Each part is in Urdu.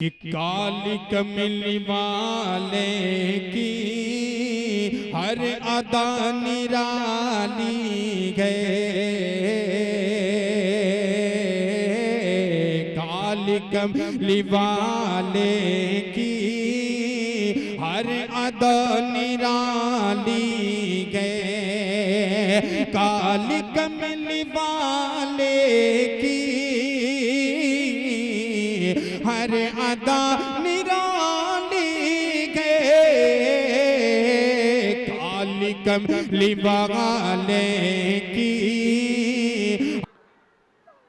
کہ کالی کملی والے کی ہر ادا نرالی ہے، کالی کملی والے کی ہر ادا نرالی ہے، کالی کملی والے کی ہر ادا نرالی گئے، کالی کملی والے کی۔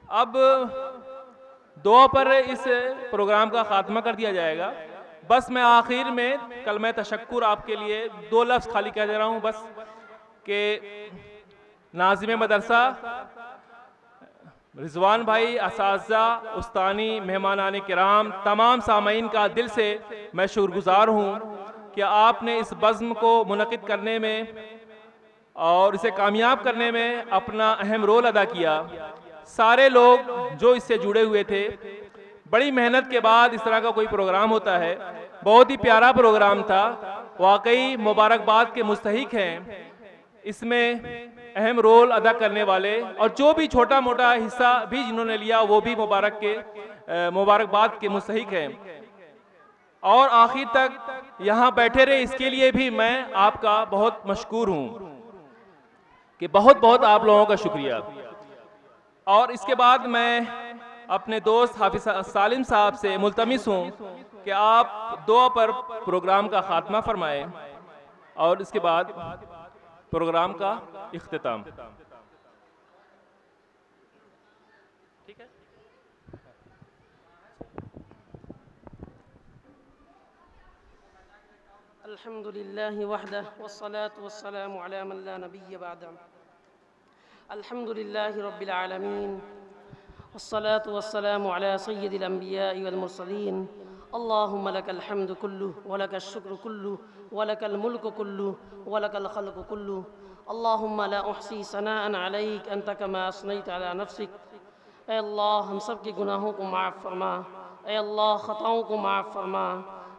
اب دعا پر اس پروگرام کا خاتمہ کر دیا جائے گا۔ بس میں آخر میں کلمہ تشکر آپ کے لیے 2 لفظ خالی کہہ دے رہا ہوں بس، کہ ناظم مدرسہ رضوان بھائی، اساتذہ، استانی، مہمانان کرام، تمام سامعین کا دل سے میں شکر گزار ہوں کہ آپ نے اس بزم کو منعقد کرنے میں اور اسے کامیاب کرنے میں اپنا اہم رول ادا کیا۔ سارے لوگ جو اس سے جڑے ہوئے تھے، بڑی محنت کے بعد اس طرح کا کوئی پروگرام ہوتا ہے، بہت ہی پیارا پروگرام تھا، واقعی مبارکباد کے مستحق ہیں اس میں اہم رول ادا کرنے والے، اور جو بھی چھوٹا موٹا حصہ بھی جنہوں نے لیا وہ بھی مبارکباد کے مستحق ہیں، اور آخر تک یہاں بیٹھے رہے اس کے لیے بھی میں آپ کا بہت مشکور ہوں کہ بہت بہت آپ لوگوں کا شکریہ۔ اور اس کے بعد میں اپنے دوست حافظ سالم صاحب سے ملتمس ہوں کہ آپ دعا پر پروگرام کا خاتمہ فرمائیں اور اس کے بعد پروگرام کا اختتام۔ ٹھیک ہے؟ الحمد لله وحده والصلاة والسلام على من لا نبي بعده، الحمد لله رب العالمين والصلاة والسلام على سيد الأنبياء والمرسلين، اللهم لك الحمد كله ولك الشكر كله ولك الملك كله ولك الخلق كله، اللهم لا أحصي ثناء عليك أنت كما أثنيت على نفسك۔ اے اللہ ہم سب کے گناہوں کو معاف فرما، اے اللہ خطاؤں کو معاف فرما،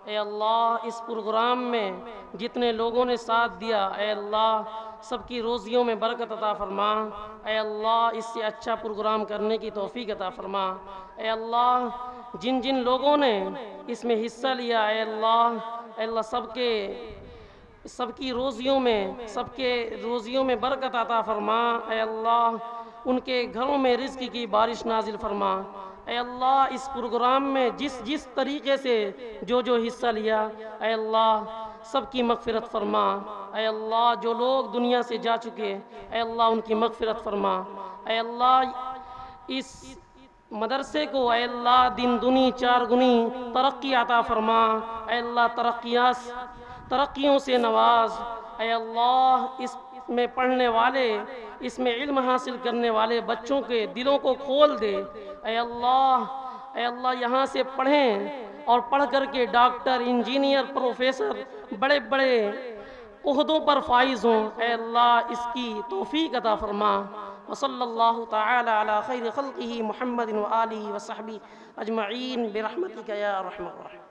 اے اللہ اس پروگرام میں جتنے لوگوں نے ساتھ دیا، اے اللہ سب کی روزیوں میں برکت عطا فرما، اے اللہ اس سے اچھا پروگرام کرنے کی توفیق عطا فرما، اے اللہ جن جن لوگوں نے اس میں حصہ لیا، اے اللہ سب کی روزیوں میں برکت عطا فرما، اے اللہ ان کے گھروں میں رزق کی بارش نازل فرما، اے اللہ اس پروگرام میں جس طریقے سے جو حصہ لیا، اے اللہ سب کی مغفرت فرما، اے اللہ جو لوگ دنیا سے جا چکے، اے اللہ ان کی مغفرت فرما، اے اللہ اس مدرسے کو اے اللہ دن دنی 4 گنی ترقی عطا فرما، اے اللہ ترقیوں سے نواز، اے اللہ اس میں پڑھنے والے، اس میں علم حاصل کرنے والے بچوں کے دلوں کو کھول دے، اے اللہ یہاں سے پڑھیں اور پڑھ کر کے ڈاکٹر، انجینئر، پروفیسر، بڑے بڑے عہدوں پر فائز ہوں، اے اللہ اس کی توفیق عطا فرما، وصلی اللہ تعالی علی خیر خلقہ محمد وآلہ وصحبہ اجمعین برحمتک یا ارحم الراحمین۔